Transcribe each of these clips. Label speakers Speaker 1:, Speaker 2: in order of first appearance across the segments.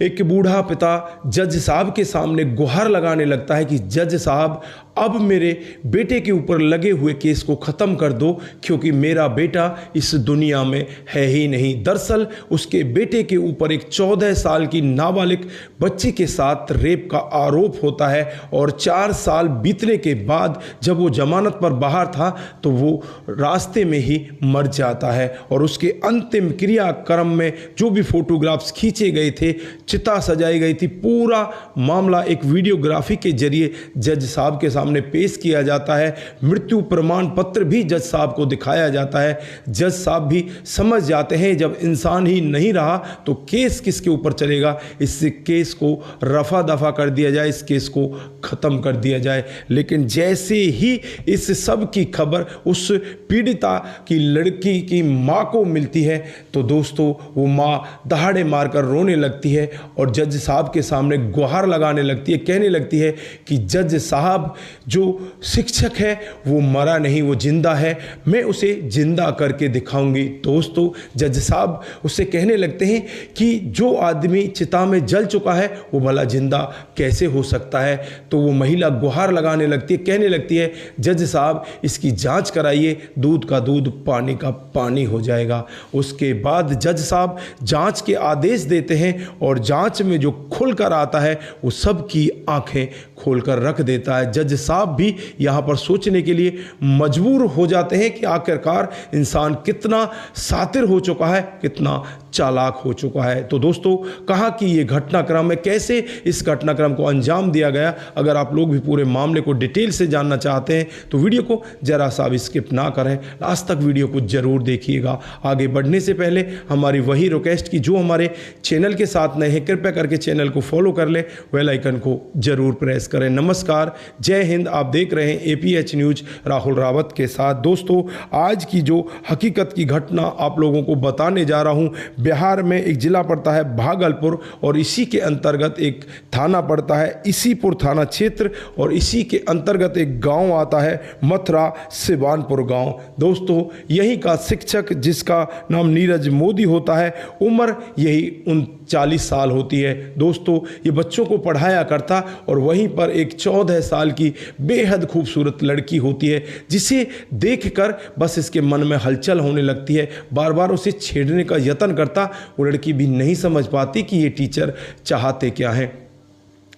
Speaker 1: एक बूढ़ा पिता जज साहब के सामने गुहार लगाने लगता है कि जज साहब अब मेरे बेटे के ऊपर लगे हुए केस को ख़त्म कर दो, क्योंकि मेरा बेटा इस दुनिया में है ही नहीं। दरअसल उसके बेटे के ऊपर एक 14 साल की नाबालिग बच्ची के साथ रेप का आरोप होता है और 4 साल बीतने के बाद जब वो जमानत पर बाहर था तो वो रास्ते में ही मर जाता है। और उसके अंतिम क्रियाक्रम में जो भी फोटोग्राफ्स खींचे गए थे, चिता सजाई गई थी, पूरा मामला एक वीडियोग्राफी के जरिए जज साहब के सामने पेश किया जाता है। मृत्यु प्रमाण पत्र भी जज साहब को दिखाया जाता है। जज साहब भी समझ जाते हैं जब इंसान ही नहीं रहा तो केस किसके ऊपर चलेगा, इस केस को रफा दफा कर दिया जाए, इस केस को ख़त्म कर दिया जाए। लेकिन जैसे ही इस सब की खबर उस पीड़िता की लड़की की माँ को मिलती है तो दोस्तों वो माँ दहाड़े मारकर रोने लगती है और जज साहब के सामने गुहार लगाने लगती है, कहने लगती है कि जज साहब, जो शिक्षक है वो मरा नहीं, वो जिंदा है, मैं उसे जिंदा करके दिखाऊंगी। दोस्तों जज साहब उससे कहने लगते हैं कि जो आदमी चिता में जल चुका है वो भला जिंदा कैसे हो सकता है। तो वो महिला गुहार लगाने लगती है, कहने लगती है जज साहब इसकी जांच कराइए, दूध का दूध पानी का पानी हो जाएगा। उसके बाद जज साहब जांच के आदेश देते हैं और जांच में जो खुलकर आता है वो सबकी आंखें खोलकर रख देता है। जज साहब भी यहाँ पर सोचने के लिए मजबूर हो जाते हैं कि आखिरकार इंसान कितना सातिर हो चुका है, कितना चालाक हो चुका है। तो दोस्तों कहाँ की ये घटनाक्रम है, कैसे इस घटनाक्रम को अंजाम दिया गया, अगर आप लोग भी पूरे मामले को डिटेल से जानना चाहते हैं तो वीडियो को जरा सा भी स्किप ना करें, लास्ट तक वीडियो को जरूर देखिएगा। आगे बढ़ने से पहले हमारी वही रिक्वेस्ट की जो हमारे चैनल के साथ नए हैं कृपया करके चैनल को फॉलो कर ले, बेल आइकन को जरूर प्रेस करें। नमस्कार, जय हिंद। आप देख रहे हैं APH न्यूज राहुल रावत के साथ। दोस्तों आज की जो हकीकत की घटना आप लोगों को बताने जा रहा हूं, बिहार में एक जिला पड़ता है भागलपुर और इसी के अंतर्गत एक थाना पड़ता है इसीपुर थाना क्षेत्र और इसी के अंतर्गत एक गांव आता है मथुरा सिवानपुर गांव। दोस्तों यहीं का शिक्षक जिसका नाम नीरज मोदी होता है, उम्र यही 39 साल होती है। दोस्तों ये बच्चों को पढ़ाया करता और वहीं पर एक 14 साल की बेहद खूबसूरत लड़की होती है जिसे देखकर बस इसके मन में हलचल होने लगती है। बार बार उसे छेड़ने का यत्न करता, वो लड़की भी नहीं समझ पाती कि ये टीचर चाहते क्या हैं।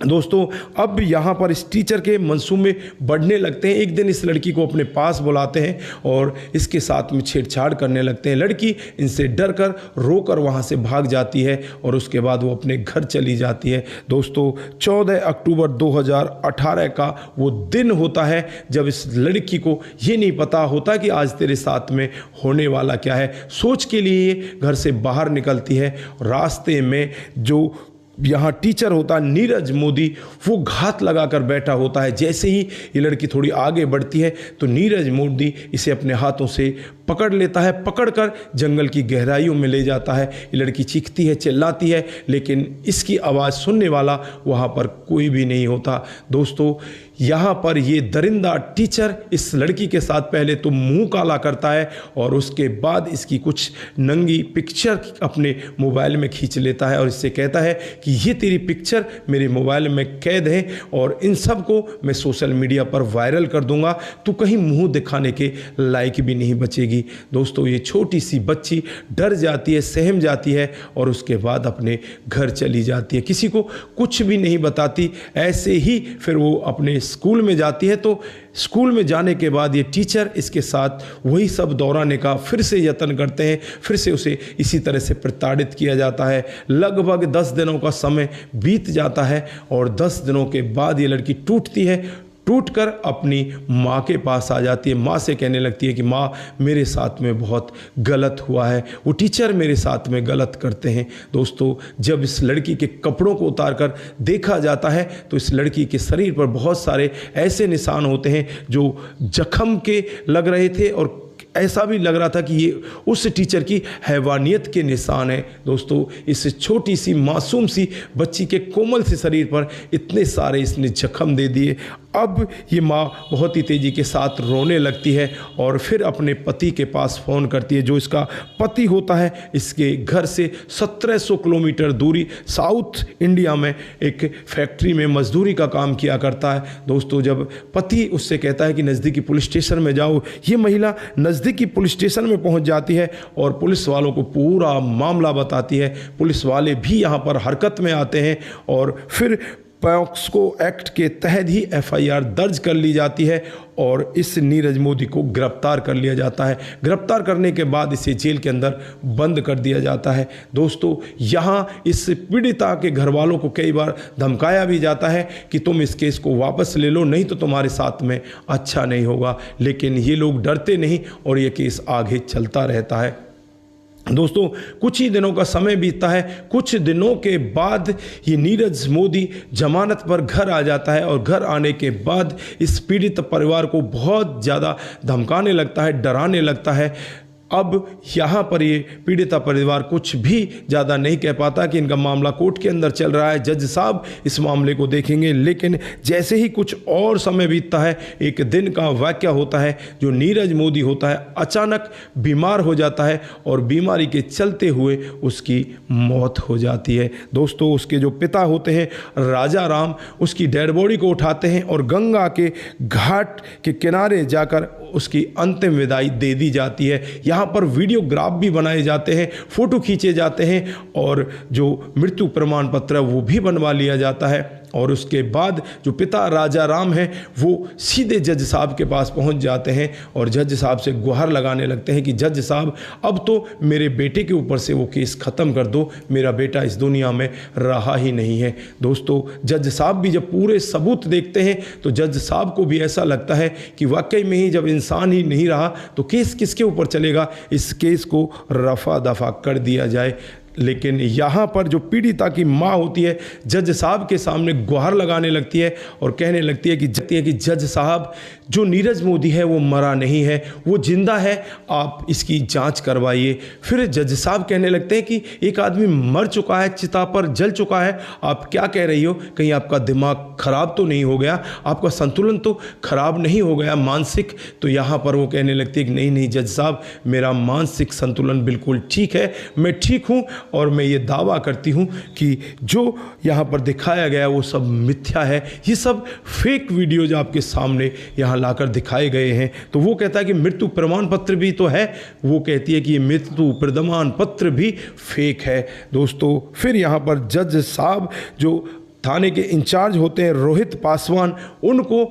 Speaker 1: दोस्तों अब यहाँ पर इस टीचर के मंसूबे बढ़ने लगते हैं। एक दिन इस लड़की को अपने पास बुलाते हैं और इसके साथ में छेड़छाड़ करने लगते हैं। लड़की इनसे डरकर रोकर वहाँ से भाग जाती है और उसके बाद वो अपने घर चली जाती है। दोस्तों 14 अक्टूबर 2018 का वो दिन होता है जब इस लड़की को ये नहीं पता होता कि आज तेरे साथ में होने वाला क्या है। सोच के लिए घर से बाहर निकलती है। रास्ते में जो यहाँ टीचर होता है नीरज मोदी, वो घात लगाकर बैठा होता है। जैसे ही ये लड़की थोड़ी आगे बढ़ती है तो नीरज मोदी इसे अपने हाथों से पकड़ लेता है, पकड़कर जंगल की गहराइयों में ले जाता है। ये लड़की चीखती है, चिल्लाती है, लेकिन इसकी आवाज़ सुनने वाला वहाँ पर कोई भी नहीं होता। दोस्तों यहाँ पर ये दरिंदा टीचर इस लड़की के साथ पहले तो मुंह काला करता है और उसके बाद इसकी कुछ नंगी पिक्चर अपने मोबाइल में खींच लेता है और इससे कहता है कि ये तेरी पिक्चर मेरे मोबाइल में कैद है और इन सब को मैं सोशल मीडिया पर वायरल कर दूंगा, तू कहीं मुंह दिखाने के लायक भी नहीं बचेगी। दोस्तों ये छोटी सी बच्ची डर जाती है, सहम जाती है और उसके बाद अपने घर चली जाती है, किसी को कुछ भी नहीं बताती। ऐसे ही फिर वो अपने स्कूल में जाती है। तो स्कूल में जाने के बाद ये टीचर इसके साथ वही सब दोहराने का फिर से यत्न करते हैं, फिर से उसे इसी तरह से प्रताड़ित किया जाता है। लगभग 10 दिनों का समय बीत जाता है और 10 दिनों के बाद ये लड़की टूटती है, टूटकर अपनी माँ के पास आ जाती है। माँ से कहने लगती है कि माँ मेरे साथ में बहुत गलत हुआ है, वो टीचर मेरे साथ में गलत करते हैं। दोस्तों जब इस लड़की के कपड़ों को उतार कर देखा जाता है तो इस लड़की के शरीर पर बहुत सारे ऐसे निशान होते हैं जो जख्म के लग रहे थे और ऐसा भी लग रहा था कि ये उस टीचर की हैवानियत के निशान है। दोस्तों इस छोटी सी मासूम सी बच्ची के कोमल से शरीर पर इतने सारे इसने जख्म दे दिए। अब ये माँ बहुत ही तेज़ी के साथ रोने लगती है और फिर अपने पति के पास फ़ोन करती है। जो इसका पति होता है इसके घर से 1700 किलोमीटर दूरी साउथ इंडिया में एक फैक्ट्री में मजदूरी का काम किया करता है। दोस्तों, जब पति उससे कहता है कि नज़दीकी पुलिस स्टेशन में जाओ, ये महिला नज़दीकी पुलिस स्टेशन में पहुंच जाती है और पुलिस वालों को पूरा मामला बताती है। पुलिस वाले भी यहाँ पर हरकत में आते हैं और फिर पॉक्सो एक्ट के तहत ही एफआईआर दर्ज कर ली जाती है और इस नीरज मोदी को गिरफ्तार कर लिया जाता है। गिरफ्तार करने के बाद इसे जेल के अंदर बंद कर दिया जाता है। दोस्तों, यहाँ इस पीड़िता के घर वालों को कई बार धमकाया भी जाता है कि तुम इस केस को वापस ले लो, नहीं तो तुम्हारे साथ में अच्छा नहीं होगा। लेकिन ये लोग डरते नहीं और ये केस आगे चलता रहता है। दोस्तों, कुछ ही दिनों का समय बीतता है। कुछ दिनों के बाद ये नीरज मोदी जमानत पर घर आ जाता है और घर आने के बाद इस पीड़ित परिवार को बहुत ज़्यादा धमकाने लगता है, डराने लगता है। अब यहाँ पर ये पीड़िता परिवार कुछ भी ज़्यादा नहीं कह पाता कि इनका मामला कोर्ट के अंदर चल रहा है, जज साहब इस मामले को देखेंगे। लेकिन जैसे ही कुछ और समय बीतता है, एक दिन का वाक़या होता है। जो नीरज मोदी होता है अचानक बीमार हो जाता है और बीमारी के चलते हुए उसकी मौत हो जाती है। दोस्तों, उसके जो पिता होते हैं राजा राम, उसकी डेड बॉडी को उठाते हैं और गंगा के घाट के किनारे जाकर उसकी अंतिम विदाई दे दी जाती है। यहाँ पर वीडियोग्राफ भी बनाए जाते हैं, फोटो खींचे जाते हैं और जो मृत्यु प्रमाण पत्र है वो भी बनवा लिया जाता है। और उसके बाद जो पिता राजा राम हैं वो सीधे जज साहब के पास पहुंच जाते हैं और जज साहब से गुहार लगाने लगते हैं कि जज साहब, अब तो मेरे बेटे के ऊपर से वो केस ख़त्म कर दो, मेरा बेटा इस दुनिया में रहा ही नहीं है। दोस्तों, जज साहब भी जब पूरे सबूत देखते हैं तो जज साहब को भी ऐसा लगता है कि वाकई में ही जब इंसान ही नहीं रहा तो केस किसके ऊपर चलेगा, इस केस को रफा दफा कर दिया जाए। लेकिन यहाँ पर जो पीड़िता की माँ होती है जज साहब के सामने गुहार लगाने लगती है और कहने लगती है कि जज साहब, जो नीरज मोदी है वो मरा नहीं है, वो जिंदा है, आप इसकी जांच करवाइए। फिर जज साहब कहने लगते हैं कि एक आदमी मर चुका है, चिता पर जल चुका है, आप क्या कह रही हो, कहीं आपका दिमाग खराब तो नहीं हो गया, आपका संतुलन तो खराब नहीं हो गया मानसिक। तो यहाँ पर वो कहने लगती है कि नहीं जज साहब, मेरा मानसिक संतुलन बिल्कुल ठीक है, मैं ठीक हूँ और मैं ये दावा करती हूँ कि जो यहाँ पर दिखाया गया वो सब मिथ्या है, ये सब फेक वीडियोज आपके सामने यहाँ लाकर दिखाए गए हैं। तो वो कहता है कि मृत्यु प्रमाण पत्र भी तो है, वो कहती है कि ये मृत्यु प्रमाण पत्र भी फेक है। दोस्तों, फिर यहाँ पर जज साहब जो थाने के इंचार्ज होते हैं रोहित पासवान, उनको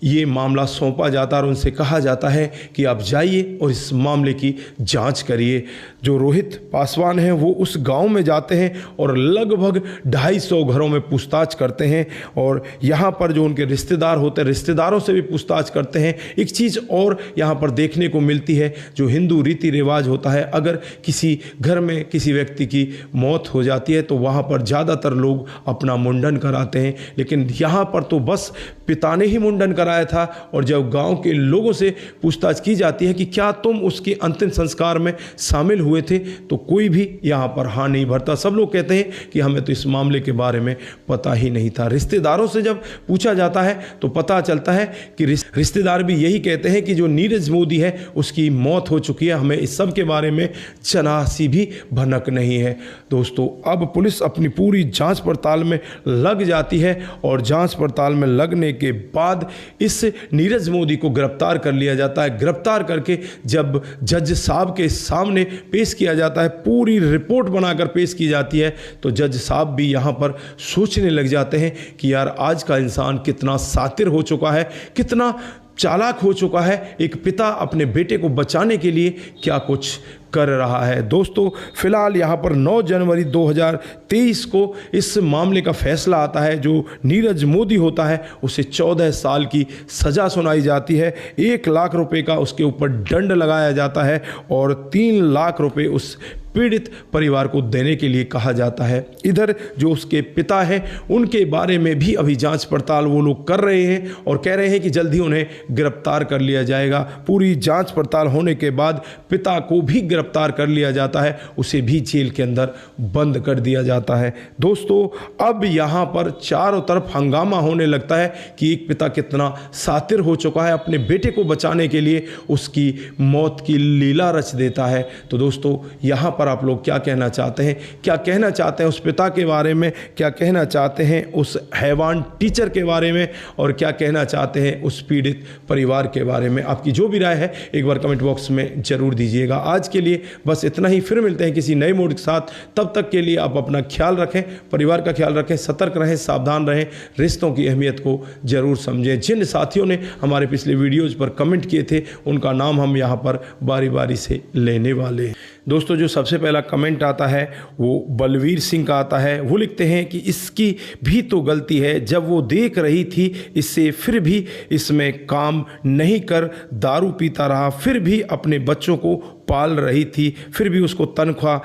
Speaker 1: ये मामला सौंपा जाता है और उनसे कहा जाता है कि आप जाइए और इस मामले की जांच करिए। जो रोहित पासवान हैं वो उस गांव में जाते हैं और लगभग 250 घरों में पूछताछ करते हैं और यहाँ पर जो उनके रिश्तेदार होते हैं रिश्तेदारों से भी पूछताछ करते हैं। एक चीज़ और यहाँ पर देखने को मिलती है, जो हिंदू रीति रिवाज होता है, अगर किसी घर में किसी व्यक्ति की मौत हो जाती है तो वहाँ पर ज़्यादातर लोग अपना मुंडन कराते हैं, लेकिन यहाँ पर तो बस पिता ने ही मुंडन कराया था। और जब गांव के लोगों से पूछताछ की जाती है कि क्या तुम उसके अंतिम संस्कार में शामिल हुए थे, तो कोई भी यहाँ पर हाँ नहीं भरता। सब लोग कहते हैं कि हमें तो इस मामले के बारे में पता ही नहीं था। रिश्तेदारों से जब पूछा जाता है तो पता चलता है कि रिश्तेदार भी यही कहते हैं कि जो नीरज मोदी है उसकी मौत हो चुकी है, हमें इस सब के बारे में जरा-सी भी भनक नहीं है। दोस्तों, अब पुलिस अपनी पूरी जांच पड़ताल में लग जाती है और जांच पड़ताल में लगने के बाद इस नीरज मोदी को गिरफ्तार कर लिया जाता है। गिरफ्तार करके जब जज साहब के सामने पेश किया जाता है, पूरी रिपोर्ट बनाकर पेश की जाती है, तो जज साहब भी यहाँ पर सोचने लग जाते हैं कि यार आज का इंसान कितना शातिर हो चुका है, कितना चालाक हो चुका है, एक पिता अपने बेटे को बचाने के लिए क्या कुछ कर रहा है। दोस्तों, फिलहाल यहाँ पर 9 जनवरी 2023 को इस मामले का फैसला आता है। जो नीरज मोदी होता है उसे 14 साल की सज़ा सुनाई जाती है, 1 लाख रुपए का उसके ऊपर दंड लगाया जाता है और 3 लाख रुपए उस पीड़ित परिवार को देने के लिए कहा जाता है। इधर जो उसके पिता हैं उनके बारे में भी अभी जांच पड़ताल वो लोग कर रहे हैं और कह रहे हैं कि जल्दी उन्हें गिरफ्तार कर लिया जाएगा। पूरी जांच पड़ताल होने के बाद पिता को भी गिरफ्तार गिरफ्तार कर लिया जाता है, उसे भी जेल के अंदर बंद कर दिया जाता है। दोस्तों, अब यहाँ पर चारों तरफ हंगामा होने लगता है कि एक पिता कितना सातिर हो चुका है, अपने बेटे को बचाने के लिए उसकी मौत की लीला रच देता है। तो दोस्तों, यहाँ पर आप लोग क्या कहना चाहते हैं? क्या कहना चाहते हैं उस पिता के बारे में? क्या कहना चाहते हैं उस हैवान टीचर के बारे में? और क्या कहना चाहते हैं उस पीड़ित परिवार के बारे में? आपकी जो भी राय है एक बार कमेंट बॉक्स में जरूर दीजिएगा। आज के लिए बस इतना ही, फिर मिलते हैं किसी नए मूड के साथ। तब तक के लिए आप अपना ख्याल रखें, परिवार का ख्याल रखें, सतर्क रहें, सावधान रहें, रिश्तों की अहमियत को जरूर समझें। जिन साथियों ने हमारे पिछले वीडियोज़ पर कमेंट किए थे उनका नाम हम यहाँ पर बारी बारी से लेने वाले हैं। दोस्तों, जो सबसे पहला कमेंट आता है वो बलवीर सिंह का आता है। वो लिखते हैं कि इसकी भी तो गलती है, जब वो देख रही थी इससे फिर भी इसमें काम नहीं कर दारू पीता रहा, फिर भी अपने बच्चों को पाल रही थी, फिर भी उसको तनख्वाह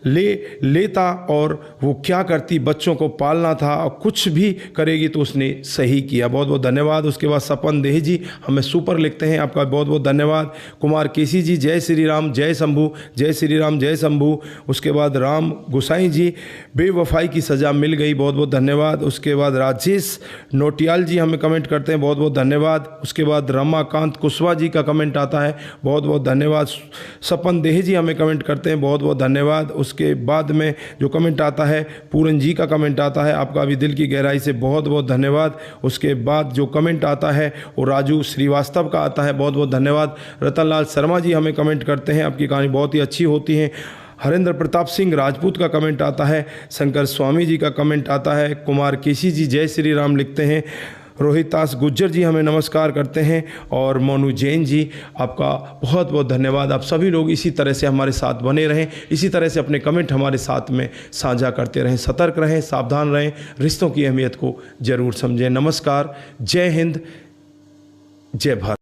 Speaker 1: लेता और वो क्या करती, बच्चों को पालना था और कुछ भी करेगी तो उसने सही किया। बहुत बहुत धन्यवाद। उसके बाद सपन देह जी हमें सुपर लिखते हैं, आपका बहुत बहुत धन्यवाद। कुमार केसी जी, जय श्री राम जय शंभू, जय श्री राम जय शंभू। उसके बाद राम गोसाई जी, बेवफाई की सज़ा मिल गई, बहुत बहुत धन्यवाद। उसके बाद राजेश नोटियाल जी हमें कमेंट करते हैं, बहुत बहुत धन्यवाद। उसके बाद रमाकांत कुशवाहा जी का कमेंट आता है, बहुत बहुत धन्यवाद। सपन देह जी हमें कमेंट करते हैं, बहुत बहुत धन्यवाद। उसके बाद में जो कमेंट आता है पूरन जी का कमेंट आता है, आपका भी दिल की गहराई से बहुत बहुत धन्यवाद। उसके बाद जो कमेंट आता है वो राजू श्रीवास्तव का आता है, बहुत बहुत धन्यवाद। रतनलाल शर्मा जी हमें कमेंट करते हैं, आपकी कहानी बहुत ही अच्छी होती है। हरेंद्र प्रताप सिंह राजपूत का कमेंट आता है, शंकर स्वामी जी का कमेंट आता है, कुमार केसी जी जय श्री राम लिखते हैं, रोहितास गुज्जर जी हमें नमस्कार करते हैं, और मोनू जैन जी आपका बहुत बहुत धन्यवाद। आप सभी लोग इसी तरह से हमारे साथ बने रहें, इसी तरह से अपने कमेंट हमारे साथ में साझा करते रहें, सतर्क रहें, सावधान रहें, रिश्तों की अहमियत को ज़रूर समझें। नमस्कार, जय हिंद, जय भारत।